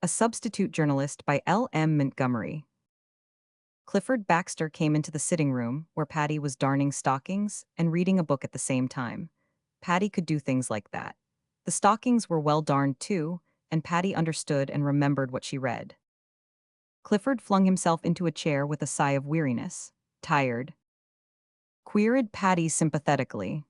A Substitute Journalist by L M Montgomery. Clifford Baxter came into the sitting room, where Patty was darning stockings and reading a book at the same time. Patty could do things like that. The stockings were well darned too, and Patty understood and remembered what she read. Clifford flung himself into a chair with a sigh of weariness. Tired? Queried Patty sympathetically.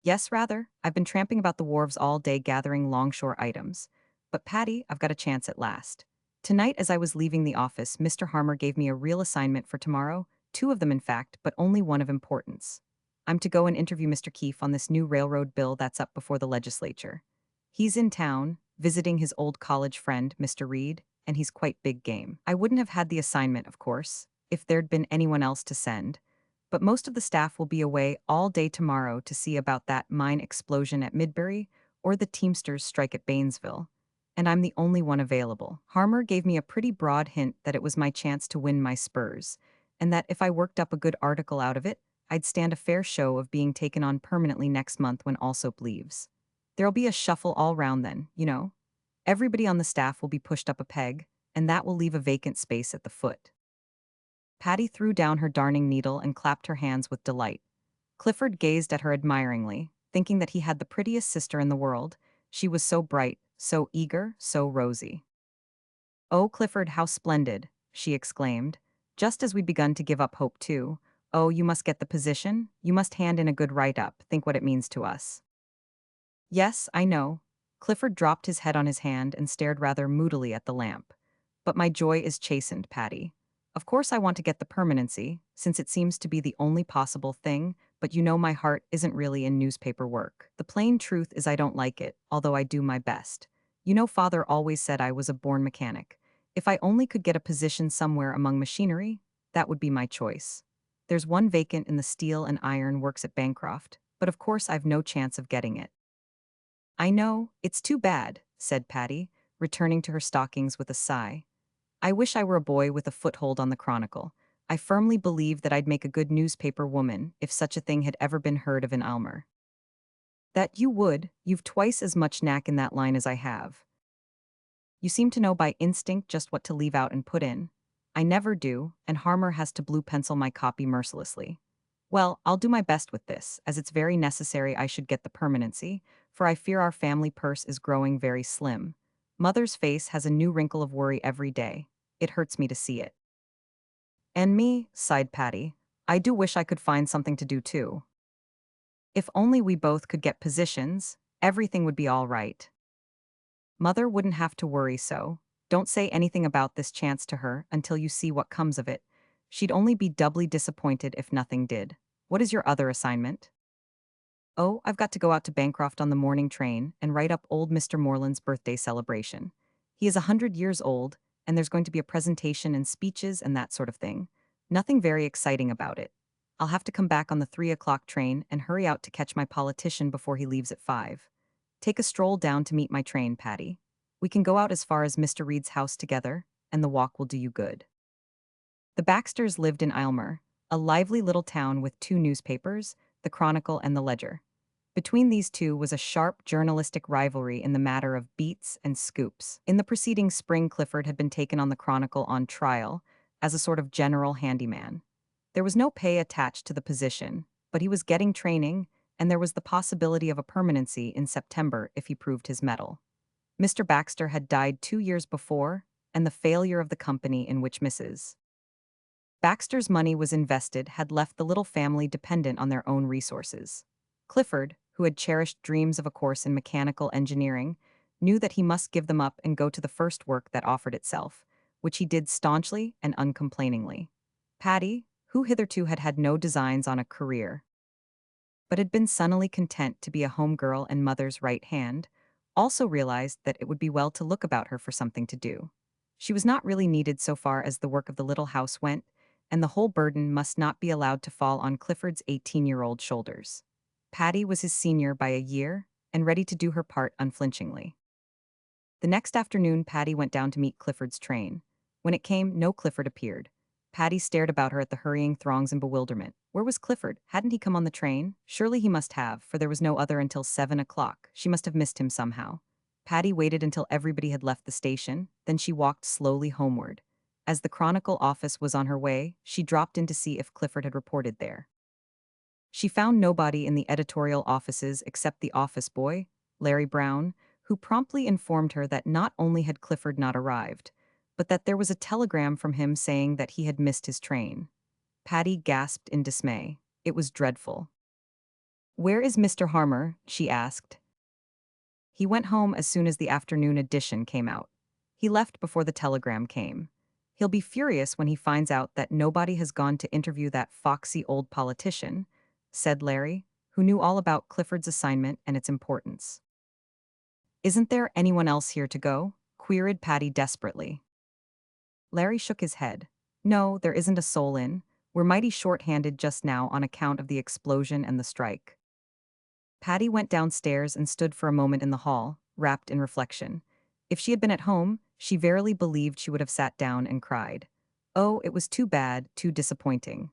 Yes, rather. I've been tramping about the wharves all day gathering longshore items. But Patty, I've got a chance at last. Tonight, as I was leaving the office, Mr. Harmer gave me a real assignment for tomorrow, two of them in fact, but only one of importance. I'm to go and interview Mr. Keefe on this new railroad bill that's up before the legislature. He's in town, visiting his old college friend, Mr. Reed, and he's quite big game. I wouldn't have had the assignment, of course, if there'd been anyone else to send, but most of the staff will be away all day tomorrow to see about that mine explosion at Midbury or the Teamsters strike at Bainesville, and I'm the only one available. Harmer gave me a pretty broad hint that it was my chance to win my spurs, and that if I worked up a good article out of it, I'd stand a fair show of being taken on permanently next month when Alsop leaves. There'll be a shuffle all round then, you know. Everybody on the staff will be pushed up a peg, and that will leave a vacant space at the foot. Patty threw down her darning needle and clapped her hands with delight. Clifford gazed at her admiringly, thinking that he had the prettiest sister in the world. She was so bright, so eager, so rosy. "Oh, Clifford, how splendid!" she exclaimed, just as we'd begun to give up hope too. "Oh, you must get the position. You must hand in a good write-up. Think what it means to us." "Yes, I know." Clifford dropped his head on his hand and stared rather moodily at the lamp. "But my joy is chastened, Patty. Of course I want to get the permanency, since it seems to be the only possible thing, but you know my heart isn't really in newspaper work. The plain truth is I don't like it, although I do my best. You know father always said I was a born mechanic. If I only could get a position somewhere among machinery, that would be my choice. There's one vacant in the steel and iron works at Bancroft, but of course I've no chance of getting it." "I know, it's too bad," said Patty, returning to her stockings with a sigh. "I wish I were a boy with a foothold on the Chronicle. I firmly believe that I'd make a good newspaper woman if such a thing had ever been heard of in Almer." "That you would. You've twice as much knack in that line as I have. You seem to know by instinct just what to leave out and put in. I never do, and Harmer has to blue pencil my copy mercilessly. Well, I'll do my best with this, as it's very necessary I should get the permanency, for I fear our family purse is growing very slim. Mother's face has a new wrinkle of worry every day. It hurts me to see it." "And me," sighed Patty. "I do wish I could find something to do too. If only we both could get positions, everything would be all right. Mother wouldn't have to worry so. Don't say anything about this chance to her until you see what comes of it. She'd only be doubly disappointed if nothing did. What is your other assignment?" "Oh, I've got to go out to Bancroft on the morning train and write up old Mr. Moreland's birthday celebration. He is 100 years old, and there's going to be a presentation and speeches and that sort of thing. Nothing very exciting about it. I'll have to come back on the 3 o'clock train and hurry out to catch my politician before he leaves at 5. Take a stroll down to meet my train, Patty. We can go out as far as Mr. Reed's house together, and the walk will do you good." The Baxters lived in Aylmer, a lively little town with two newspapers, the Chronicle and the Ledger. Between these two was a sharp journalistic rivalry in the matter of beats and scoops. In the preceding spring, Clifford had been taken on the Chronicle on trial as a sort of general handyman. There was no pay attached to the position, but he was getting training, and there was the possibility of a permanency in September if he proved his mettle. Mr. Baxter had died 2 years before, and the failure of the company in which Mrs. Baxter's money was invested had left the little family dependent on their own resources. Clifford, who had cherished dreams of a course in mechanical engineering, knew that he must give them up and go to the first work that offered itself, which he did staunchly and uncomplainingly. Patty, who hitherto had had no designs on a career, but had been sunnily content to be a home girl and mother's right hand, also realized that it would be well to look about her for something to do. She was not really needed so far as the work of the little house went, and the whole burden must not be allowed to fall on Clifford's 18-year-old shoulders. Patty was his senior by a year, and ready to do her part unflinchingly. The next afternoon, Patty went down to meet Clifford's train. When it came, no Clifford appeared. Patty stared about her at the hurrying throngs in bewilderment. Where was Clifford? Hadn't he come on the train? Surely he must have, for there was no other until 7 o'clock. She must have missed him somehow. Patty waited until everybody had left the station, then she walked slowly homeward. As the Chronicle office was on her way, she dropped in to see if Clifford had reported there. She found nobody in the editorial offices except the office boy, Larry Brown, who promptly informed her that not only had Clifford not arrived, but that there was a telegram from him saying that he had missed his train. Patty gasped in dismay. It was dreadful. "Where is Mr. Harmer?" she asked. "He went home as soon as the afternoon edition came out. He left before the telegram came. He'll be furious when he finds out that nobody has gone to interview that foxy old politician," said Larry, who knew all about Clifford's assignment and its importance. "Isn't there anyone else here to go?" queried Patty desperately. Larry shook his head. "No, there isn't a soul in. We're mighty short-handed just now on account of the explosion and the strike." Patty went downstairs and stood for a moment in the hall, wrapped in reflection. If she had been at home, she verily believed she would have sat down and cried. Oh, it was too bad, too disappointing.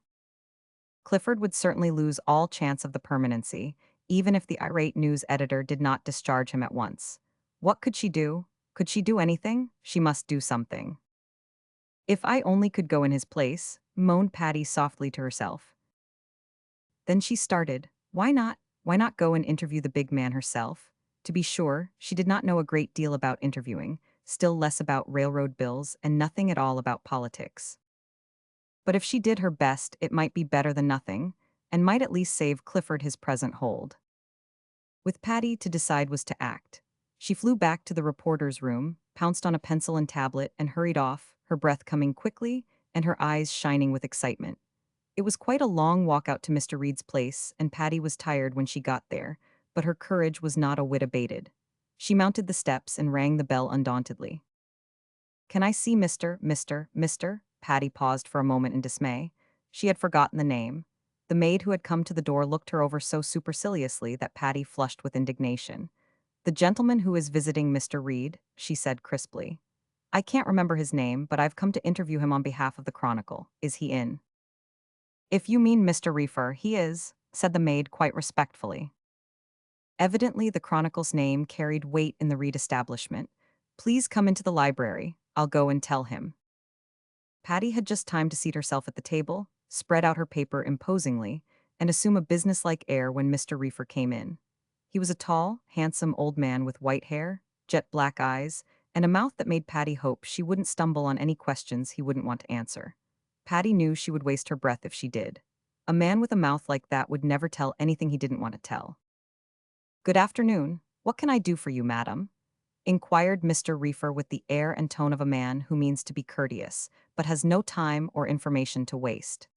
Clifford would certainly lose all chance of the permanency, even if the irate news editor did not discharge him at once. What could she do? Could she do anything? She must do something. "If I only could go in his place," moaned Patty softly to herself. Then she started. Why not? Why not go and interview the big man herself? To be sure, she did not know a great deal about interviewing, still less about railroad bills, and nothing at all about politics. But if she did her best, it might be better than nothing, and might at least save Clifford his present hold. With Patty, to decide was to act. She flew back to the reporter's room, pounced on a pencil and tablet, and hurried off, her breath coming quickly and her eyes shining with excitement. It was quite a long walk out to Mr. Reed's place, and Patty was tired when she got there, but her courage was not a whit abated. She mounted the steps and rang the bell undauntedly. "Can I see Mr. Patty paused for a moment in dismay. She had forgotten the name. The maid who had come to the door looked her over so superciliously that Patty flushed with indignation. "The gentleman who is visiting Mr. Reed," she said crisply. "I can't remember his name, but I've come to interview him on behalf of the Chronicle. Is he in?" "If you mean Mr. Reefer, he is," said the maid quite respectfully. Evidently the Chronicle's name carried weight in the Reed establishment. "Please come into the library. I'll go and tell him." Patty had just time to seat herself at the table, spread out her paper imposingly, and assume a businesslike air when Mr. Reefer came in. He was a tall, handsome old man with white hair, jet black eyes, and a mouth that made Patty hope she wouldn't stumble on any questions he wouldn't want to answer. Patty knew she would waste her breath if she did. A man with a mouth like that would never tell anything he didn't want to tell. "Good afternoon. What can I do for you, madam?" inquired Mr. Reefer with the air and tone of a man who means to be courteous, but has no time or information to waste.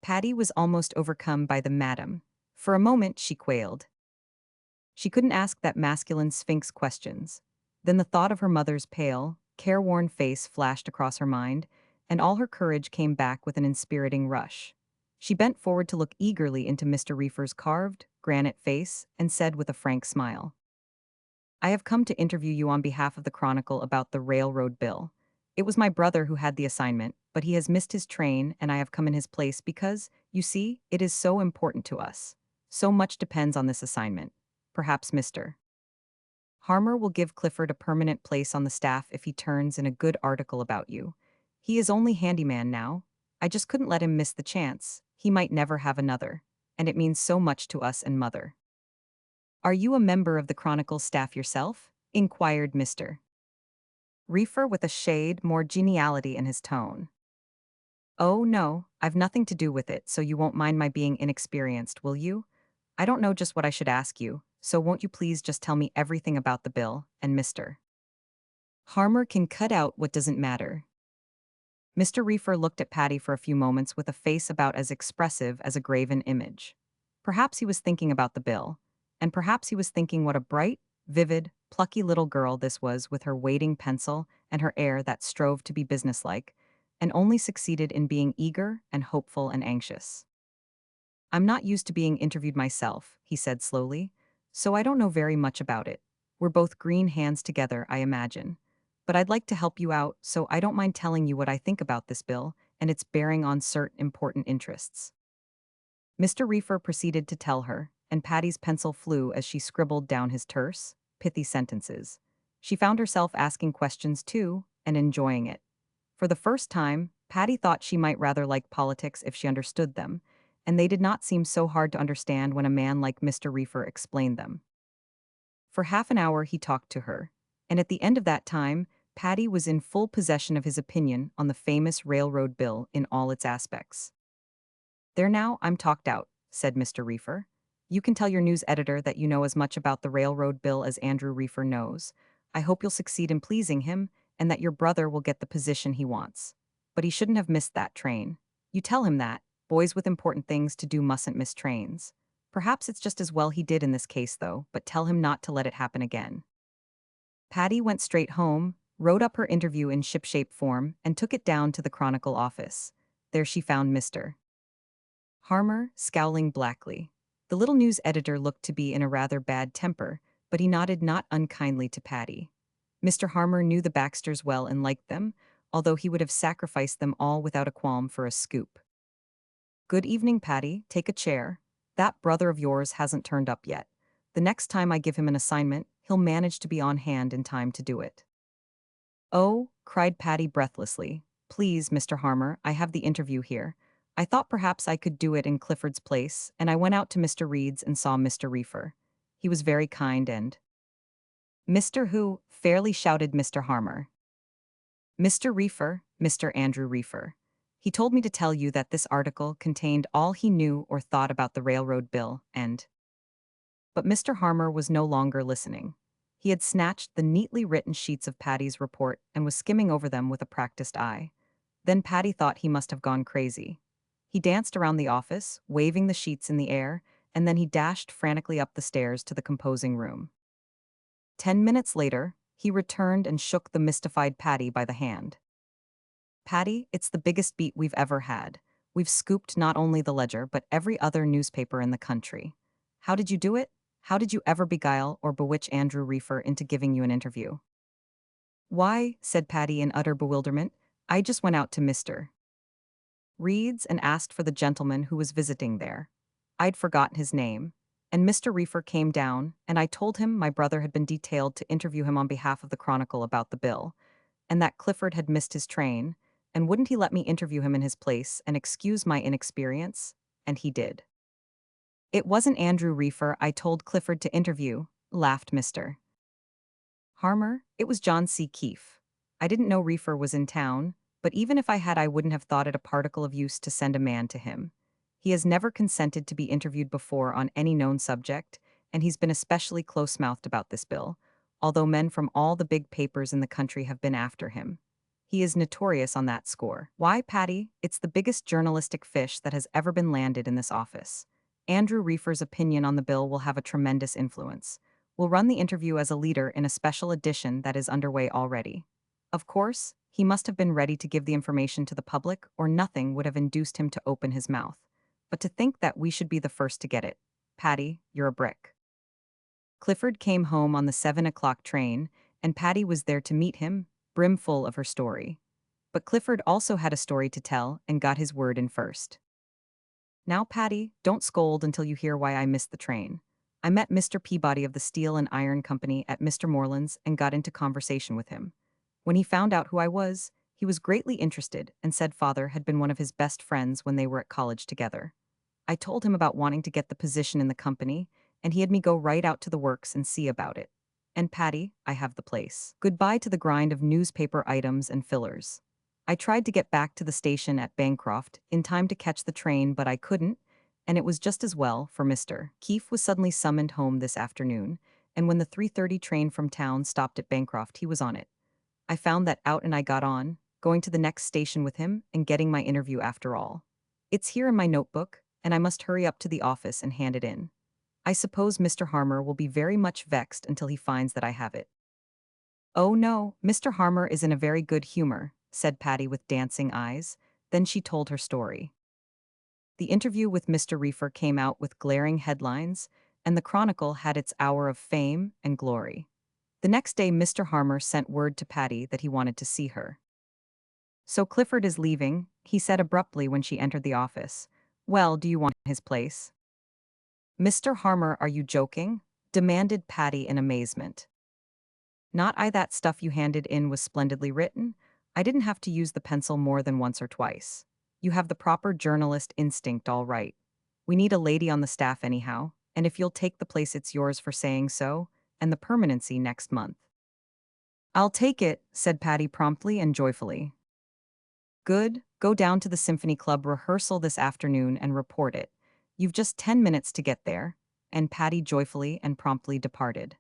Patty was almost overcome by the madam. For a moment she quailed. She couldn't ask that masculine sphinx questions. Then the thought of her mother's pale, careworn face flashed across her mind, and all her courage came back with an inspiriting rush. She bent forward to look eagerly into Mr. Reefer's carved, granite face, and said with a frank smile, "I have come to interview you on behalf of the Chronicle about the railroad bill. It was my brother who had the assignment, but he has missed his train and I have come in his place because, you see, it is so important to us. So much depends on this assignment. Perhaps Mr. Harmer will give Clifford a permanent place on the staff if he turns in a good article about you. He is only handyman now. I just couldn't let him miss the chance. He might never have another. And it means so much to us and Mother." "Are you a member of the Chronicle staff yourself?" inquired Mr. Reefer with a shade more geniality in his tone. "Oh, no, I've nothing to do with it, so you won't mind my being inexperienced, will you? I don't know just what I should ask you, so won't you please just tell me everything about the bill, and Mr. Harmer can cut out what doesn't matter." Mr. Reefer looked at Patty for a few moments with a face about as expressive as a graven image. Perhaps he was thinking about the bill, and perhaps he was thinking what a bright, vivid, plucky little girl this was with her waiting pencil and her air that strove to be businesslike, and only succeeded in being eager and hopeful and anxious. "I'm not used to being interviewed myself," he said slowly, "so I don't know very much about it. We're both green hands together, I imagine. But I'd like to help you out, so I don't mind telling you what I think about this bill and its bearing on certain important interests." Mr. Reefer proceeded to tell her, and Patty's pencil flew as she scribbled down his terse, pithy sentences. She found herself asking questions too, and enjoying it. For the first time, Patty thought she might rather like politics if she understood them, and they did not seem so hard to understand when a man like Mr. Reefer explained them. For half an hour he talked to her, and at the end of that time, Patty was in full possession of his opinion on the famous railroad bill in all its aspects. "There now, I'm talked out," said Mr. Reefer. "You can tell your news editor that you know as much about the railroad bill as Andrew Reefer knows. I hope you'll succeed in pleasing him, and that your brother will get the position he wants. But he shouldn't have missed that train. You tell him that. Boys with important things to do mustn't miss trains. Perhaps it's just as well he did in this case, though, but tell him not to let it happen again." Patty went straight home, wrote up her interview in shipshape form, and took it down to the Chronicle office. There she found Mr. Harmer, scowling blackly. The little news editor looked to be in a rather bad temper, but he nodded not unkindly to Patty. Mr. Harmer knew the Baxters well and liked them, although he would have sacrificed them all without a qualm for a scoop. "Good evening, Patty. Take a chair. That brother of yours hasn't turned up yet. The next time I give him an assignment, he'll manage to be on hand in time to do it." "Oh," cried Patty breathlessly. "Please, Mr. Harmer, I have the interview here. I thought perhaps I could do it in Clifford's place, and I went out to Mr. Reed's and saw Mr. Reefer. He was very kind and—" "Mr. Who?" fairly shouted Mr. Harmer. "Mr. Reefer, Mr. Andrew Reefer. He told me to tell you that this article contained all he knew or thought about the railroad bill, and—" But Mr. Harmer was no longer listening. He had snatched the neatly written sheets of Patty's report and was skimming over them with a practiced eye. Then Patty thought he must have gone crazy. He danced around the office, waving the sheets in the air, and then he dashed frantically up the stairs to the composing room. 10 minutes later, he returned and shook the mystified Patty by the hand. "Patty, it's the biggest beat we've ever had. We've scooped not only the Ledger but every other newspaper in the country. How did you do it? How did you ever beguile or bewitch Andrew Reefer into giving you an interview?" "Why," said Patty in utter bewilderment, "I just went out to Mr. Reed's and asked for the gentleman who was visiting there. I'd forgotten his name. And Mr. Reefer came down, and I told him my brother had been detailed to interview him on behalf of the Chronicle about the bill, and that Clifford had missed his train, and wouldn't he let me interview him in his place and excuse my inexperience? And he did." "It wasn't Andrew Reefer I told Clifford to interview," laughed Mr. Harmer. "It was John C. Keefe. I didn't know Reefer was in town, but even if I had, I wouldn't have thought it a particle of use to send a man to him. He has never consented to be interviewed before on any known subject, and he's been especially close-mouthed about this bill, although men from all the big papers in the country have been after him. He is notorious on that score. Why, Patty, it's the biggest journalistic fish that has ever been landed in this office. Andrew Reefer's opinion on the bill will have a tremendous influence. We'll run the interview as a leader in a special edition that is underway already. Of course, he must have been ready to give the information to the public, or nothing would have induced him to open his mouth. But to think that we should be the first to get it. Patty, you're a brick." Clifford came home on the 7 o'clock train, and Patty was there to meet him, brimful of her story. But Clifford also had a story to tell and got his word in first. "Now, Patty, don't scold until you hear why I missed the train. I met Mr. Peabody of the Steel and Iron Company at Mr. Moreland's and got into conversation with him. When he found out who I was, he was greatly interested and said father had been one of his best friends when they were at college together. I told him about wanting to get the position in the company, and he had me go right out to the works and see about it. And Patty, I have the place. Goodbye to the grind of newspaper items and fillers. I tried to get back to the station at Bancroft in time to catch the train, but I couldn't, and it was just as well, for Mr. Keefe was suddenly summoned home this afternoon, and when the 3:30 train from town stopped at Bancroft, he was on it. I found that out and I got on, going to the next station with him and getting my interview after all. It's here in my notebook, and I must hurry up to the office and hand it in. I suppose Mr. Harmer will be very much vexed until he finds that I have it." "Oh no, Mr. Harmer is in a very good humor," said Patty with dancing eyes. Then she told her story. The interview with Mr. Reefer came out with glaring headlines, and the Chronicle had its hour of fame and glory. The next day Mr. Harmer sent word to Patty that he wanted to see her. "So Clifford is leaving," he said abruptly when she entered the office. "Well, do you want his place?" "Mr. Harmer, are you joking?" demanded Patty in amazement. Not I that stuff you handed in was splendidly written. I didn't have to use the pencil more than once or twice. You have the proper journalist instinct, all right. We need a lady on the staff anyhow, and if you'll take the place it's yours for saying so, and the permanency next month. I'll take it, said Patty promptly and joyfully. Good, go down to the Symphony Club rehearsal this afternoon and report it. You've just 10 minutes to get there. And Patty joyfully and promptly departed.